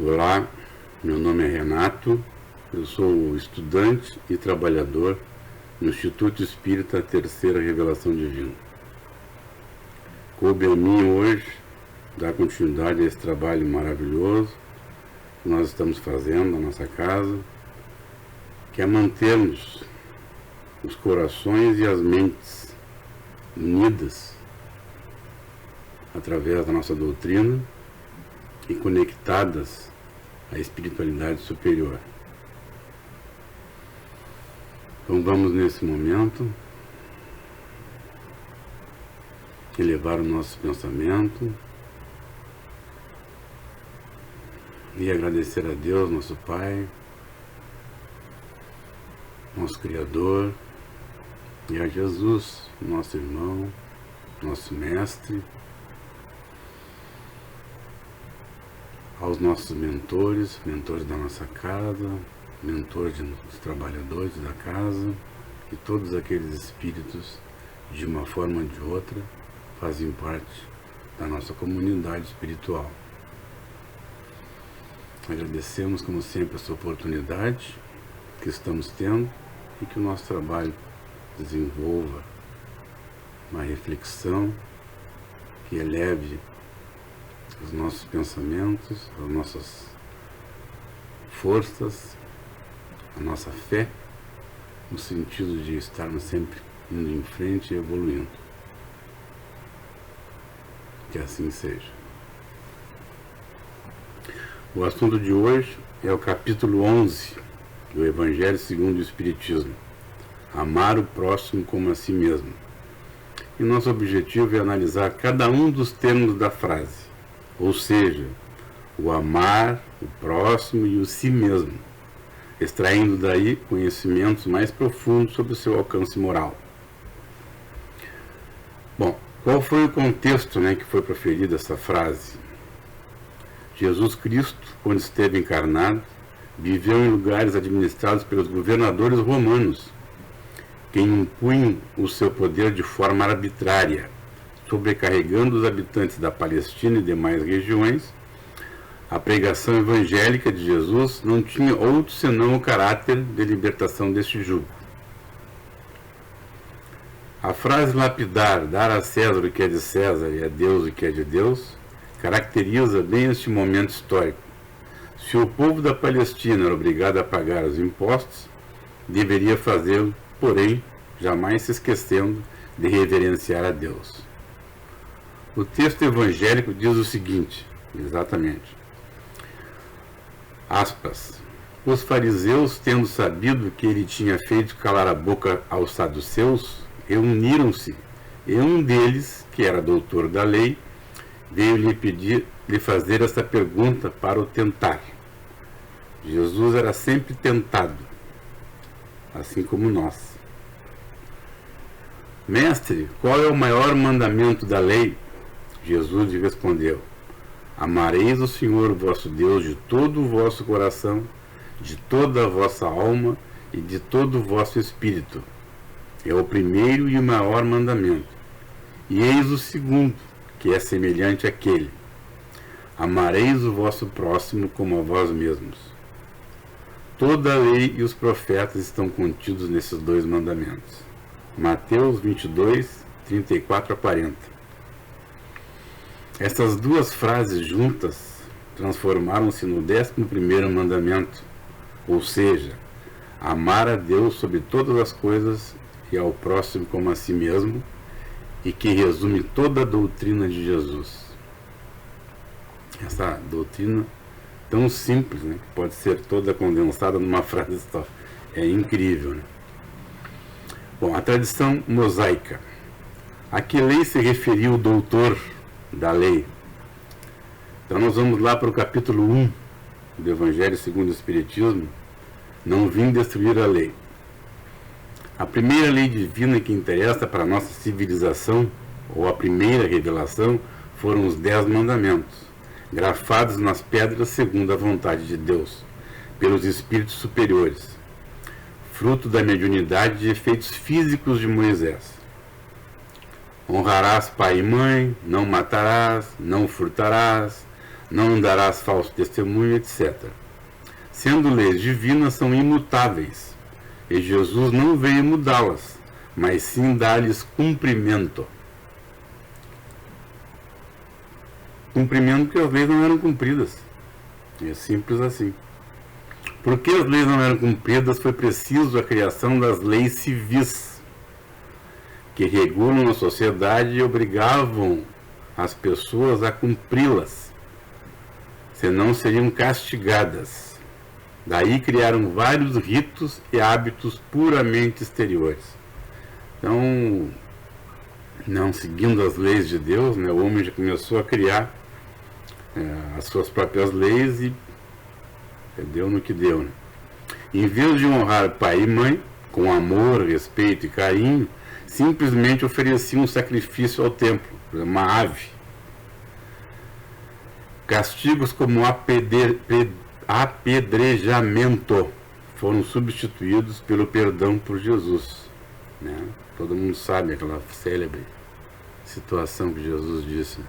Olá, meu nome é Renato, eu sou estudante e trabalhador no Instituto Espírita Terceira Revelação Divina. Coube a mim hoje dar continuidade a esse trabalho maravilhoso que nós estamos fazendo na nossa casa, que é mantermos os corações e as mentes unidas através da nossa doutrina e conectadas à espiritualidade superior. Então vamos nesse momento elevar o nosso pensamento e agradecer a Deus, nosso Pai, nosso Criador, e a Jesus, nosso irmão, nosso mestre, aos nossos mentores da nossa casa, mentores dos trabalhadores da casa, e todos aqueles espíritos, de uma forma ou de outra, fazem parte da nossa comunidade espiritual. Agradecemos, como sempre, essa oportunidade que estamos tendo e que o nosso trabalho desenvolva uma reflexão que eleve os nossos pensamentos, as nossas forças, a nossa fé, no sentido de estarmos sempre indo em frente e evoluindo. Que assim seja. O assunto de hoje é o capítulo 11 do Evangelho segundo o Espiritismo, amar o próximo como a si mesmo. E nosso objetivo é analisar cada um dos termos da frase, ou seja, o amar, o próximo e o si mesmo, extraindo daí conhecimentos mais profundos sobre o seu alcance moral. Bom, qual foi o contexto, que foi proferida essa frase? Jesus Cristo, quando esteve encarnado, viveu em lugares administrados pelos governadores romanos, que impunham o seu poder de forma arbitrária, sobrecarregando os habitantes da Palestina e demais regiões. A pregação evangélica de Jesus não tinha outro senão o caráter de libertação deste jugo. A frase lapidar, dar a César o que é de César e a Deus o que é de Deus, caracteriza bem este momento histórico. Se o povo da Palestina era obrigado a pagar os impostos, deveria fazê-lo, porém, jamais se esquecendo de reverenciar a Deus. O texto evangélico diz o seguinte, exatamente, aspas, os fariseus, tendo sabido que ele tinha feito calar a boca aos saduceus, reuniram-se, e um deles, que era doutor da lei, veio lhe fazer essa pergunta para o tentar. Jesus era sempre tentado, assim como nós. Mestre, qual é o maior mandamento da lei? Jesus lhe respondeu, amareis o Senhor vosso Deus de todo o vosso coração, de toda a vossa alma e de todo o vosso espírito. É o primeiro e o maior mandamento. E eis o segundo, que é semelhante àquele. Amareis o vosso próximo como a vós mesmos. Toda a lei e os profetas estão contidos nesses dois mandamentos. Mateus 22, 34 a 40. Essas duas frases juntas transformaram-se no 11º mandamento, ou seja, amar a Deus sobre todas as coisas e ao próximo como a si mesmo, e que resume toda a doutrina de Jesus. Essa doutrina tão simples, que pode ser toda condensada numa frase só. É incrível, Bom, a tradição mosaica. A que lei se referiu o doutor da lei? Então nós vamos lá para o capítulo 1 do Evangelho segundo o Espiritismo. Não vim destruir a lei. A primeira lei divina que interessa para a nossa civilização, ou a primeira revelação, foram os 10 mandamentos, grafados nas pedras segundo a vontade de Deus, pelos espíritos superiores, fruto da mediunidade de efeitos físicos de Moisés. Honrarás pai e mãe, não matarás, não furtarás, não darás falso testemunho, etc. Sendo leis divinas, são imutáveis, e Jesus não veio mudá-las, mas sim dar-lhes cumprimento. Cumprimento porque as leis não eram cumpridas. É simples assim. Porque as leis não eram cumpridas, foi preciso a criação das leis civis, que regulam a sociedade e obrigavam as pessoas a cumpri-las, senão seriam castigadas. Daí criaram vários ritos e hábitos puramente exteriores. Então, não seguindo as leis de Deus, né, o homem já começou a criar as suas próprias leis e deu no que deu. Né? Em vez de honrar pai e mãe, com amor, respeito e carinho, simplesmente ofereciam um sacrifício ao templo, uma ave. Castigos como apedrejamento foram substituídos pelo perdão por Jesus. Né? Todo mundo sabe aquela célebre situação que Jesus disse.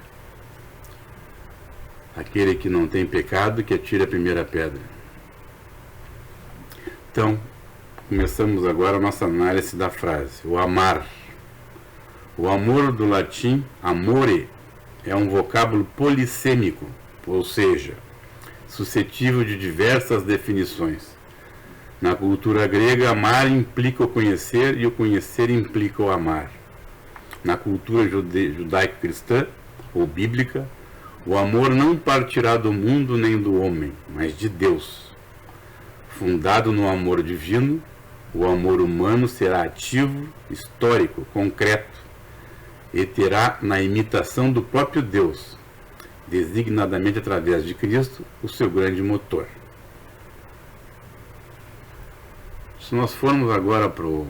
Aquele que não tem pecado, que atire a primeira pedra. Então, começamos agora a nossa análise da frase. O amar. O amor do latim, amore, é um vocábulo polissêmico, ou seja, suscetível de diversas definições. Na cultura grega, amar implica o conhecer e o conhecer implica o amar. Na cultura judaico-cristã ou bíblica, o amor não partirá do mundo nem do homem, mas de Deus. Fundado no amor divino, o amor humano será ativo, histórico, concreto, e terá na imitação do próprio Deus, designadamente através de Cristo, o seu grande motor. Se nós formos agora para o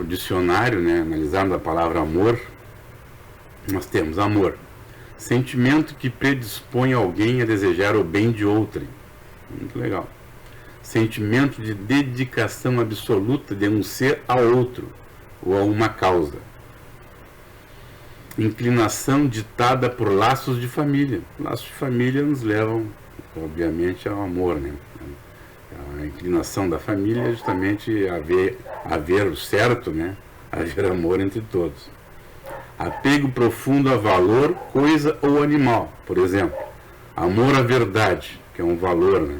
dicionário, né, analisarmos a palavra amor, nós temos amor, sentimento que predispõe alguém a desejar o bem de outrem. Muito legal. Sentimento de dedicação absoluta de um ser a outro ou a uma causa. Inclinação ditada por laços de família. Laços de família nos levam, obviamente, ao amor, né? A inclinação da família é justamente haver o certo, né? Haver amor entre todos. Apego profundo a valor, coisa ou animal. Por exemplo, amor à verdade, que é um valor, né?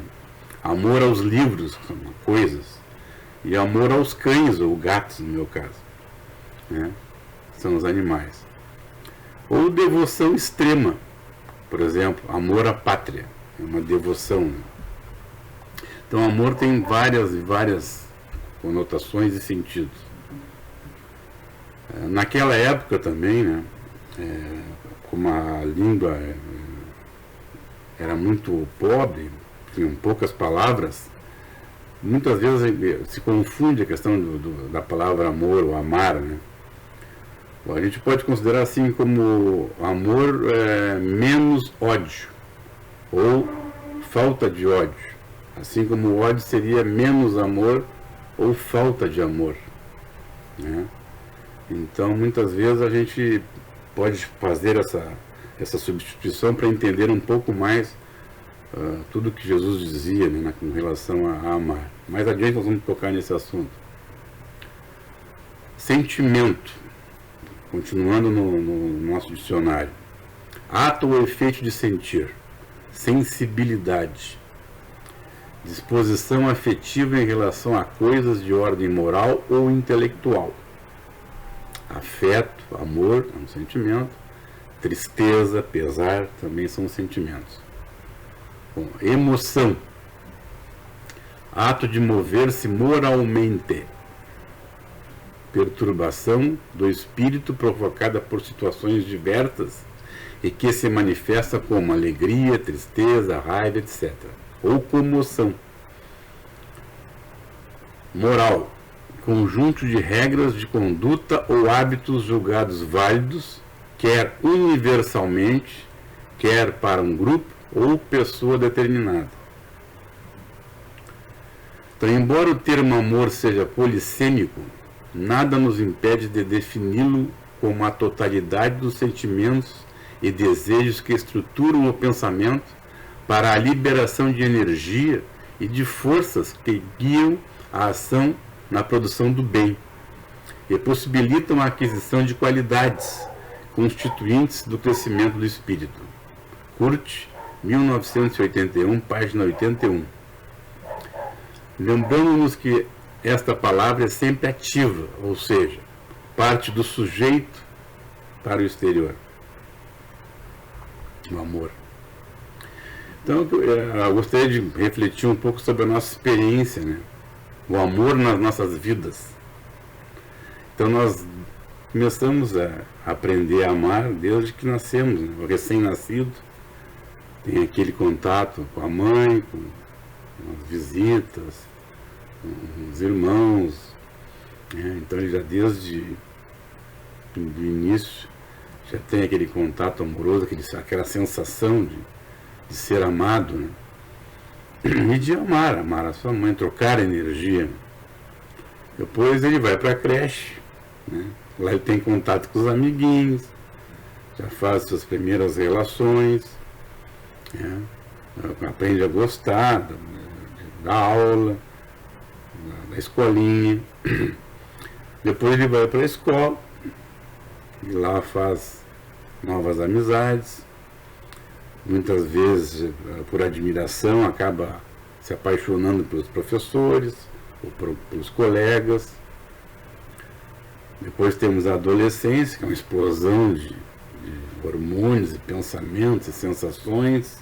Amor aos livros, que são coisas. E amor aos cães ou gatos, no meu caso. Né? São os animais. Ou devoção extrema. Por exemplo, amor à pátria. É uma devoção. Né? Então, amor tem várias conotações e sentidos. Naquela época também, né, como a língua era muito pobre, tinham poucas palavras, muitas vezes se confunde a questão da palavra amor ou amar. Né? A gente pode considerar assim como amor menos ódio, ou falta de ódio. Assim como o ódio seria menos amor ou falta de amor. Né? Então, muitas vezes a gente pode fazer essa substituição para entender um pouco mais tudo que Jesus dizia, né, com relação a amar. Mais adiante nós vamos tocar nesse assunto. Sentimento. Continuando no nosso dicionário. Ato ou efeito de sentir. Sensibilidade. Disposição afetiva em relação a coisas de ordem moral ou intelectual. Afeto, amor, é um sentimento. Tristeza, pesar, também são sentimentos. Bom, emoção. Ato de mover-se moralmente. Perturbação do espírito provocada por situações diversas e que se manifesta como alegria, tristeza, raiva, etc. Ou comoção. Moral. Conjunto de regras de conduta ou hábitos julgados válidos, quer universalmente, quer para um grupo ou pessoa determinada. Então, embora o termo amor seja polissêmico, nada nos impede de defini-lo como a totalidade dos sentimentos e desejos que estruturam o pensamento, para a liberação de energia e de forças que guiam a ação na produção do bem e possibilitam a aquisição de qualidades constituintes do crescimento do espírito. Kurt, 1981, página 81. Lembrando-nos que esta palavra é sempre ativa, ou seja, parte do sujeito para o exterior. O amor. Então, eu gostaria de refletir um pouco sobre a nossa experiência, né? O amor nas nossas vidas. Então, nós começamos a aprender a amar desde que nascemos, né? O recém-nascido tem aquele contato com a mãe, com as visitas, com os irmãos, né? Então, ele já desde o início já tem aquele contato amoroso, aquela sensação de ser amado, né? E de amar a sua mãe, trocar energia. Depois ele vai para a creche, né? Lá ele tem contato com os amiguinhos, já faz suas primeiras relações, né? Aprende a gostar da aula, da escolinha. Depois ele vai para a escola e lá faz novas amizades. Muitas vezes, por admiração, acaba se apaixonando pelos professores ou pelos colegas. Depois temos a adolescência, que é uma explosão de hormônios e pensamentos e sensações.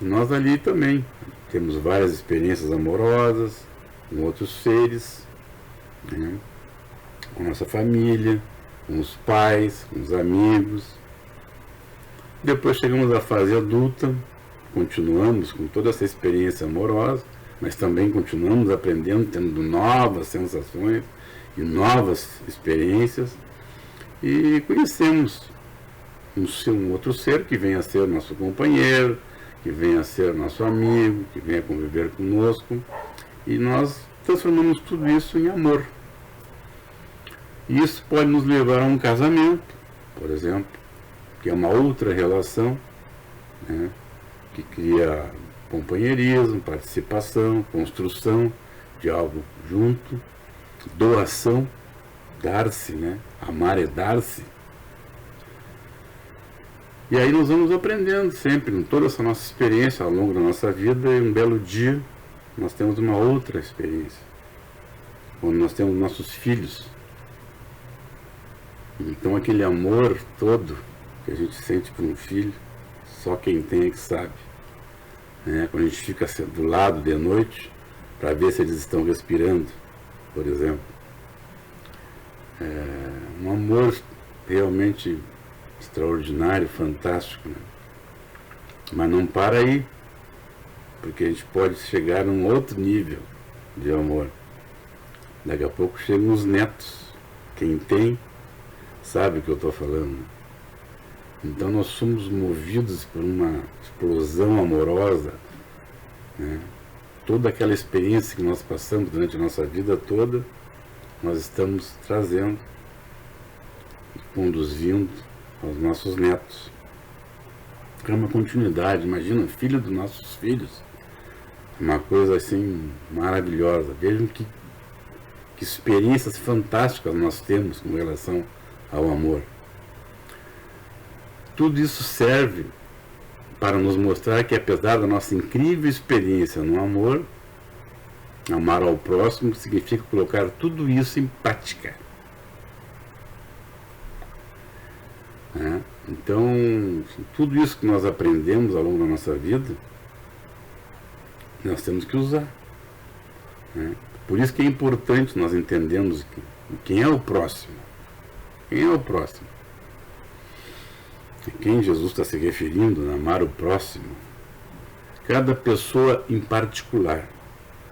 E nós ali também temos várias experiências amorosas com outros seres, né? Com a nossa família, com os pais, com os amigos. Depois chegamos à fase adulta, continuamos com toda essa experiência amorosa, mas também continuamos aprendendo, tendo novas sensações e novas experiências, e conhecemos um outro ser que venha a ser nosso companheiro, que venha a ser nosso amigo, que venha conviver conosco, e nós transformamos tudo isso em amor. E isso pode nos levar a um casamento, por exemplo, que é uma outra relação, né, que cria companheirismo, participação, construção de algo junto, doação, dar-se, né? Amar é dar-se. E aí nós vamos aprendendo sempre, em toda essa nossa experiência ao longo da nossa vida, e um belo dia nós temos uma outra experiência, quando nós temos nossos filhos. Então aquele amor todo que a gente sente por um filho, só quem tem é que sabe, né? Quando a gente fica do lado de noite para ver se eles estão respirando, por exemplo. Um amor realmente extraordinário, fantástico, né? Mas não para aí, porque a gente pode chegar a um outro nível de amor. Daqui a pouco chegam os netos. Quem tem sabe o que eu estou falando. Então nós somos movidos por uma explosão amorosa, né? Toda aquela experiência que nós passamos durante a nossa vida toda, nós estamos trazendo e conduzindo aos nossos netos. É uma continuidade, imagina, filho dos nossos filhos. Uma coisa assim maravilhosa. Vejam que experiências fantásticas nós temos com relação ao amor. Tudo isso serve para nos mostrar que, apesar da nossa incrível experiência no amor, amar ao próximo significa colocar tudo isso em prática. Né? Então, tudo isso que nós aprendemos ao longo da nossa vida, nós temos que usar. Né? Por isso que é importante nós entendermos quem é o próximo. Quem é o próximo? A quem Jesus está se referindo, né? Amar o próximo. Cada pessoa em particular,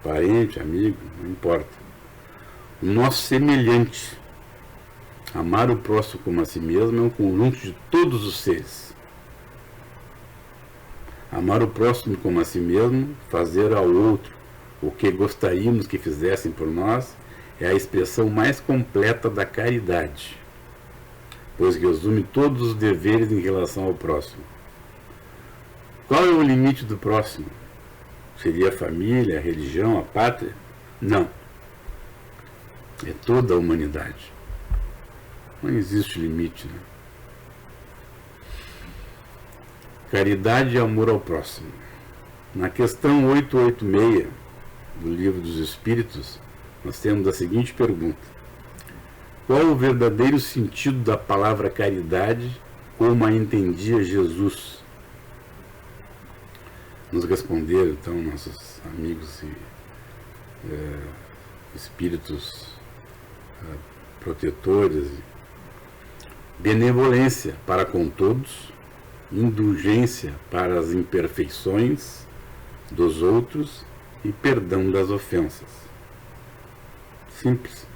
parente, amigo, não importa. O nosso semelhante. Amar o próximo como a si mesmo é um conjunto de todos os seres. Amar o próximo como a si mesmo, fazer ao outro o que gostaríamos que fizessem por nós, é a expressão mais completa da caridade, pois resume todos os deveres em relação ao próximo. Qual é o limite do próximo? Seria a família, a religião, a pátria? Não. É toda a humanidade. Não existe limite, né? Caridade e amor ao próximo. Na questão 886 do Livro dos Espíritos, nós temos a seguinte pergunta: qual o verdadeiro sentido da palavra caridade, como a entendia Jesus? Nos responderam, então, nossos amigos e espíritos protetores: benevolência para com todos, indulgência para as imperfeições dos outros e perdão das ofensas. Simples.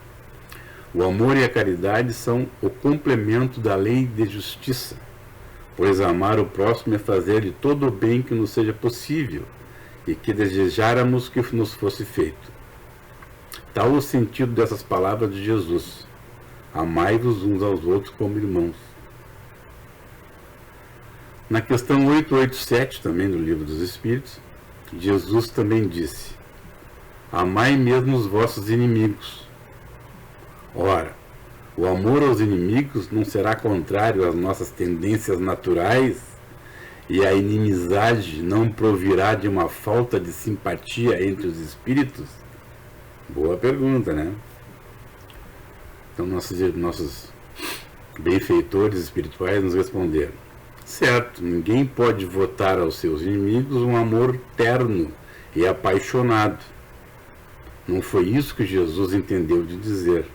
O amor e a caridade são o complemento da lei de justiça, pois amar o próximo é fazer-lhe todo o bem que nos seja possível e que desejáramos que nos fosse feito. Tal o sentido dessas palavras de Jesus: amai-vos uns aos outros como irmãos. Na questão 887, também do Livro dos Espíritos, Jesus também disse: amai mesmo os vossos inimigos. Ora, o amor aos inimigos não será contrário às nossas tendências naturais e a inimizade não provirá de uma falta de simpatia entre os espíritos? Boa pergunta, né? Então nossos benfeitores espirituais nos responderam: certo, ninguém pode votar aos seus inimigos um amor terno e apaixonado. Não foi isso que Jesus entendeu de dizer.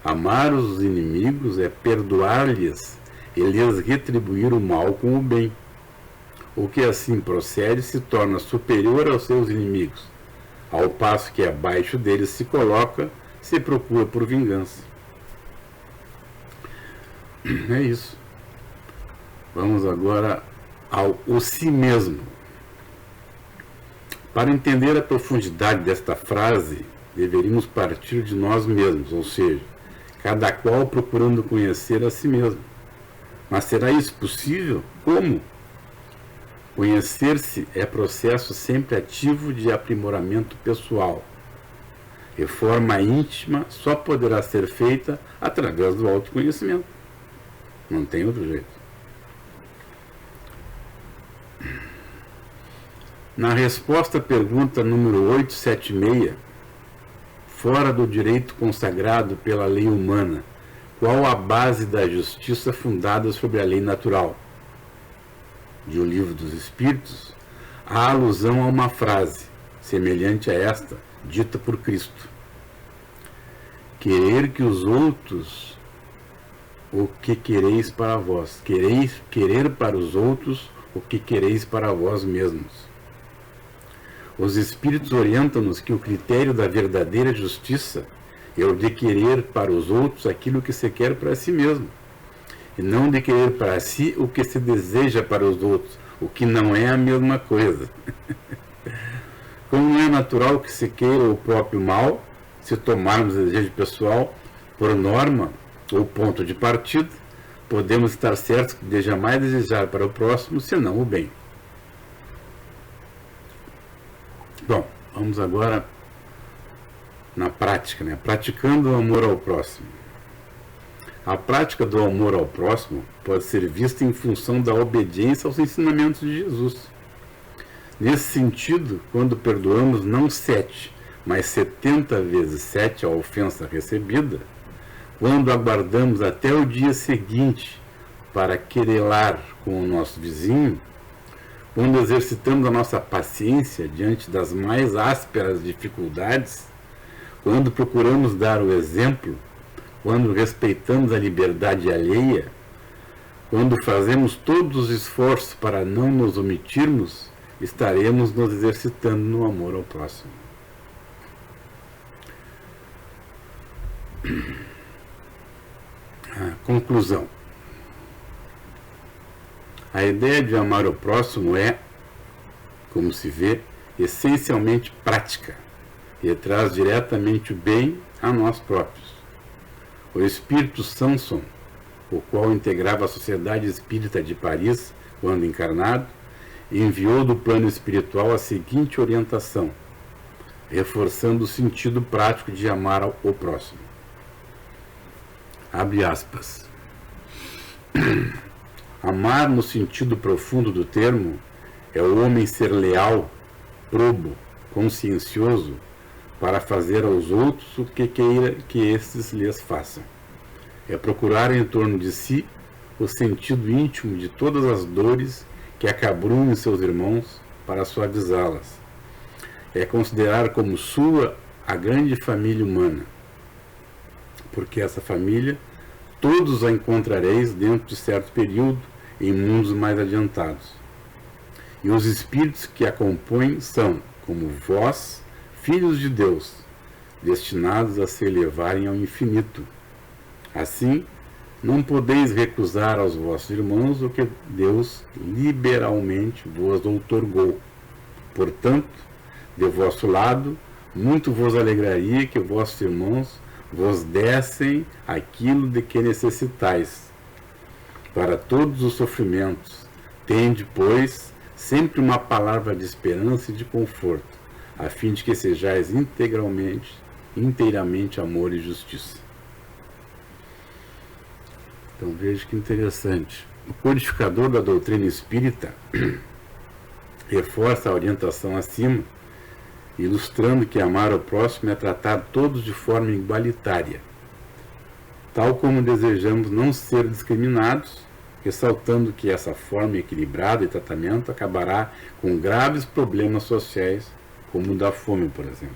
Amar os inimigos é perdoar-lhes e lhes retribuir o mal com o bem. O que assim procede se torna superior aos seus inimigos, ao passo que abaixo deles se coloca, se procura por vingança. É isso. Vamos agora ao o si mesmo. Para entender a profundidade desta frase, deveríamos partir de nós mesmos, ou seja, cada qual procurando conhecer a si mesmo. Mas será isso possível? Como? Conhecer-se é processo sempre ativo de aprimoramento pessoal. Reforma íntima só poderá ser feita através do autoconhecimento. Não tem outro jeito. Na resposta à pergunta número 876, fora do direito consagrado pela lei humana, qual a base da justiça fundada sobre a lei natural? De O Livro dos Espíritos, há alusão a uma frase, semelhante a esta, dita por Cristo: querer que os outros o que quereis para vós, querer para os outros o que quereis para vós mesmos. Os Espíritos orientam-nos que o critério da verdadeira justiça é o de querer para os outros aquilo que se quer para si mesmo, e não de querer para si o que se deseja para os outros, o que não é a mesma coisa. Como não é natural que se queira o próprio mal, se tomarmos o desejo pessoal por norma ou ponto de partida, podemos estar certos de jamais desejar para o próximo senão o bem. Bom, vamos agora na prática, né? Praticando o amor ao próximo. A prática do amor ao próximo pode ser vista em função da obediência aos ensinamentos de Jesus. Nesse sentido, quando perdoamos não 7, mas 70 vezes 7 a ofensa recebida, quando aguardamos até o dia seguinte para querelar com o nosso vizinho, quando exercitamos a nossa paciência diante das mais ásperas dificuldades, quando procuramos dar o exemplo, quando respeitamos a liberdade alheia, quando fazemos todos os esforços para não nos omitirmos, estaremos nos exercitando no amor ao próximo. Conclusão. A ideia de amar o próximo é, como se vê, essencialmente prática e traz diretamente o bem a nós próprios. O espírito Samson, o qual integrava a Sociedade Espírita de Paris quando encarnado, enviou do plano espiritual a seguinte orientação, reforçando o sentido prático de amar o próximo. Abre aspas. Amar no sentido profundo do termo é o homem ser leal, probo, consciencioso, para fazer aos outros o que queira que estes lhes façam. É procurar em torno de si o sentido íntimo de todas as dores que acabrunham seus irmãos para suavizá-las. É considerar como sua a grande família humana, porque essa família todos a encontrareis dentro de certo período em mundos mais adiantados. E os espíritos que a compõem são, como vós, filhos de Deus, destinados a se elevarem ao infinito. Assim, não podeis recusar aos vossos irmãos o que Deus liberalmente vos outorgou. Portanto, de vosso lado, muito vos alegraria que vossos irmãos vos dessem aquilo de que necessitais. Para todos os sofrimentos, tende, pois, sempre uma palavra de esperança e de conforto, a fim de que sejais inteiramente amor e justiça. Então veja que interessante. O codificador da doutrina espírita reforça a orientação acima, ilustrando que amar o próximo é tratar todos de forma igualitária, tal como desejamos não ser discriminados, ressaltando que essa forma equilibrada de tratamento acabará com graves problemas sociais, como o da fome, por exemplo.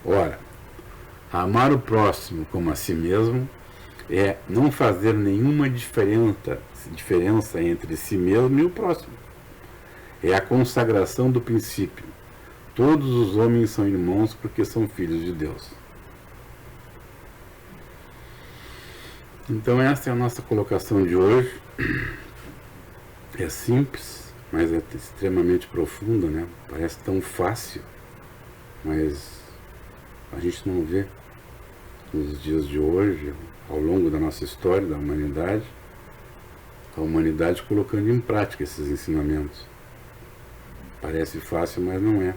Ora, amar o próximo como a si mesmo é não fazer nenhuma diferença entre si mesmo e o próximo. É a consagração do princípio. Todos os homens são irmãos porque são filhos de Deus. Então essa é a nossa colocação de hoje. É simples, mas é extremamente profunda, né? Parece tão fácil, mas a gente não vê nos dias de hoje, ao longo da nossa história, da humanidade, a humanidade colocando em prática esses ensinamentos. Parece fácil, mas não é.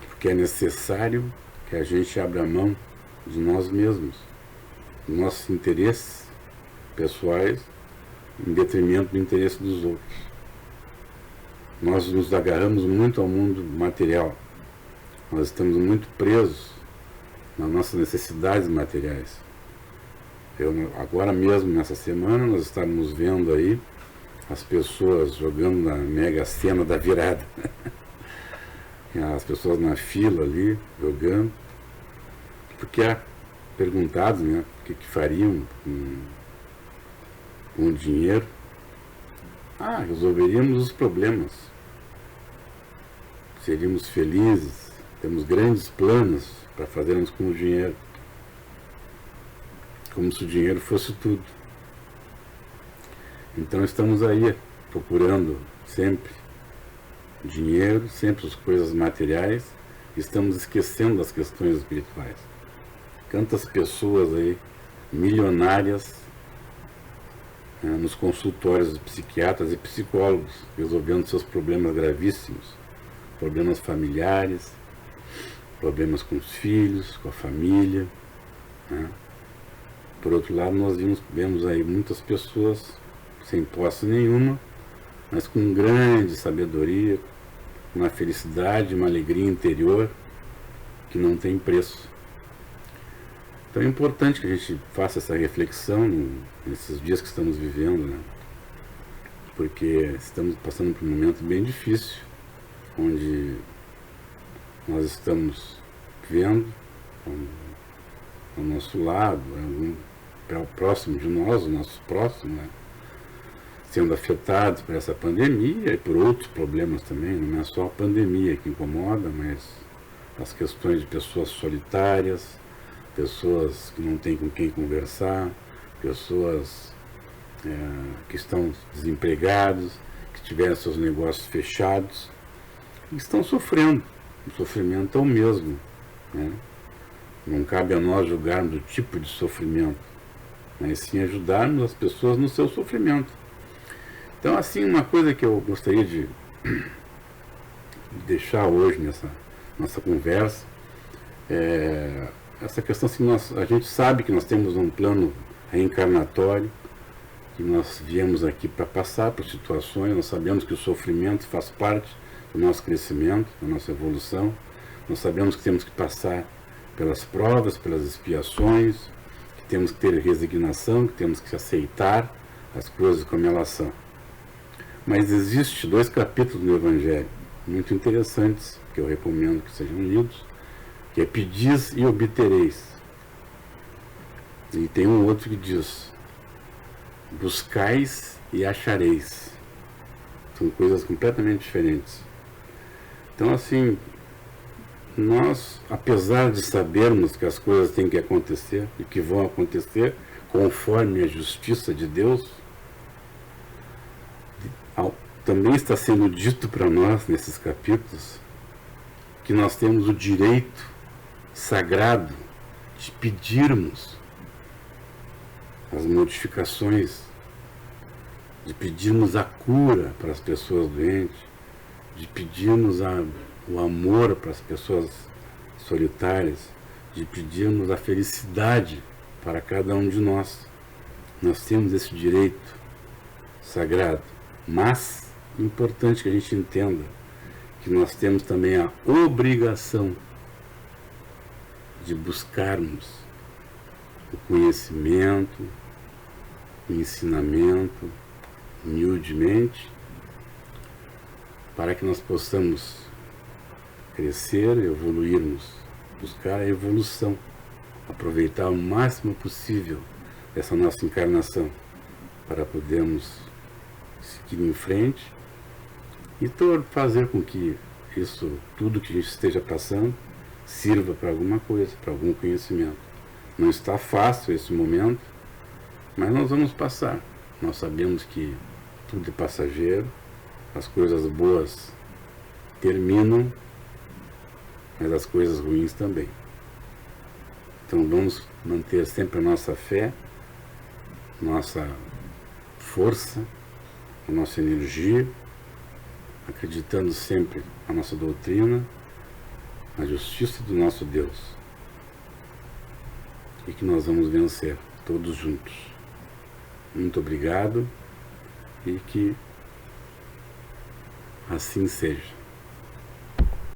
Porque é necessário que a gente abra mão de nós mesmos, dos nossos interesses pessoais, em detrimento do interesse dos outros. Nós nos agarramos muito ao mundo material. Nós estamos muito presos nas nossas necessidades materiais. Agora mesmo, nessa semana, nós estávamos vendo aí as pessoas jogando na Mega Sena da virada. As pessoas na fila ali, jogando. Porque há perguntado, né, o que fariam com o dinheiro. Resolveríamos os problemas. Seríamos felizes, temos grandes planos para fazermos com o dinheiro. Como se o dinheiro fosse tudo. Então estamos aí procurando sempre dinheiro, sempre as coisas materiais, e estamos esquecendo das questões espirituais. Quantas pessoas aí, milionárias, nos consultórios de psiquiatras e psicólogos, resolvendo seus problemas gravíssimos, problemas familiares, problemas com os filhos, com a família, né? Por outro lado, nós vemos aí muitas pessoas sem posse nenhuma, mas com grande sabedoria, uma felicidade, uma alegria interior que não tem preço. Então é importante que a gente faça essa reflexão nesses dias que estamos vivendo, né? Porque estamos passando por um momento bem difícil, onde nós estamos vendo ao nosso lado, próximo de nós, o nosso próximo, né, sendo afetados por essa pandemia e por outros problemas também. Não é só a pandemia que incomoda, mas as questões de pessoas solitárias, pessoas que não têm com quem conversar, pessoas que estão desempregados, que tiveram seus negócios fechados, e estão sofrendo. O sofrimento é o mesmo, né? Não cabe a nós julgarmos o tipo de sofrimento, mas sim ajudarmos as pessoas no seu sofrimento. Então, assim, uma coisa que eu gostaria de deixar hoje nessa nossa conversa é essa questão assim, a gente sabe que nós temos um plano reencarnatório, que nós viemos aqui para passar por situações, nós sabemos que o sofrimento faz parte do nosso crescimento, da nossa evolução, nós sabemos que temos que passar pelas provas, pelas expiações, que temos que ter resignação, que temos que aceitar as coisas como elas são. Mas existe 2 capítulos no Evangelho muito interessantes, que eu recomendo que sejam lidos, que é pedis e obtereis. E tem um outro que diz, buscais e achareis. São coisas completamente diferentes. Então, assim, nós, apesar de sabermos que as coisas têm que acontecer e que vão acontecer conforme a justiça de Deus, também está sendo dito para nós, nesses capítulos, que nós temos o direito sagrado de pedirmos as modificações, de pedirmos a cura para as pessoas doentes, de pedirmos o amor para as pessoas solitárias, de pedirmos a felicidade para cada um de nós. Nós temos esse direito sagrado, mas é importante que a gente entenda que nós temos também a obrigação de buscarmos o conhecimento, o ensinamento, humildemente, para que nós possamos crescer, evoluirmos, buscar a evolução, aproveitar o máximo possível dessa nossa encarnação, para podermos seguir em frente e fazer com que isso, tudo que a gente esteja passando, sirva para alguma coisa, para algum conhecimento. Não está fácil esse momento, mas nós vamos passar. Nós sabemos que tudo é passageiro, as coisas boas terminam, mas as coisas ruins também. Então vamos manter sempre a nossa fé, nossa força, a nossa energia, acreditando sempre na nossa doutrina, na justiça do nosso Deus. E que nós vamos vencer, todos juntos. Muito obrigado e que assim seja.